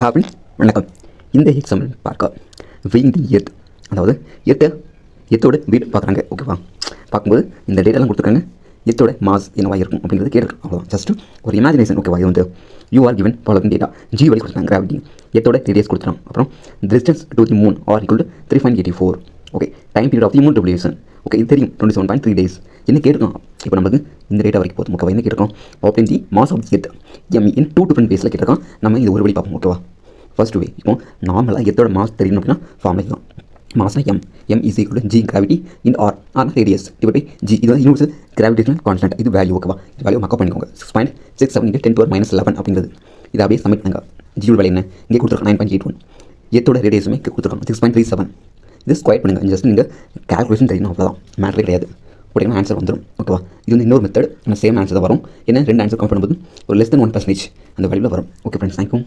அப்படின்னு வணக்கம். இந்த எக்ஸாம்பிள் பார்க்க வெயிங் தி எர்த், அதாவது எர்த்தோட வீடு பார்க்குறாங்க. ஓகேவா? பார்க்கும்போது இந்த டேட்டாலாம் கொடுத்துருக்காங்க. எர்த்தோட மாஸ் என்னவா இருக்கும் அப்படிங்கிறது கேட்குறோம். அவ்வளோதான், ஜஸ்ட் ஒரு இமேஜினேஷன். ஓகேவா? இது வந்து you are given following data. G வழி கொடுத்துருக்காங்க, கிராவிட்டி. எர்த்தோட ரேடியஸ் கொடுத்துருவோம். அப்புறம் distance to the moon are equal to 3.84. Okay, time period of the moon revolution. Okay, இது தெரியும், 27.3 days. என்ன கேட்கணும் இப்போ நமக்கு இந்த டேட்டா வரைக்கும் போதும். ஓகேவா? என்ன கேட்கும்? Obtain the mass of the earth M in 2 different waysல கேட்டிருக்கோம். நம்ம இது ஒரு வழி பார்ப்போம். ஓகேவா? ஃபர்ஸ்ட் வே, இப்போ நார்மலாக எர்த்தோட மாஸ் தெரியணும் அப்படின்னா ஃபார்முலா தான். மாஸ்னா M is equal to G gravity in R radius divide by G. இது வந்து யூனிவர்சல் கிராவிடேஷனல் கான்ஸ்டன்ட். இது வேல்யூ. ஓகேவா? இது வேல்யூ மக்கப் பண்ணிக்கோங்க. 6.67 × 10⁻11 அப்படிங்கிறது. இது அப்படியே சப்மிட் பண்ணுங்க. ஜியோட வேல்யூ என்ன இங்கே கொடுத்துருக்கோம்? 9.81. எர்த்தோட ரேடியஸுமே கொடுத்துருக்கோம் 6.37. இது ஸ்கொயர் பண்ணுங்கள். ஜஸ்ட் நீங்கள் கால்குலேஷன் தெரியணும், அவ்வளோதான், மேட்ரே கிடையாது. போட்டிங்கன்னா ஆன்சர் வந்துடும். ஓகேவா? இது வந்து இன்னொரு மெத்தட், ஆனால் சேம் ஆன்சர் தான் வரும். ஏன்னா 2 ஆன்சர் கவுண்ட் பண்ணும்போது ஒரு less than 1% அந்த வேல்யூவில் வரும். Okay friends, thank you.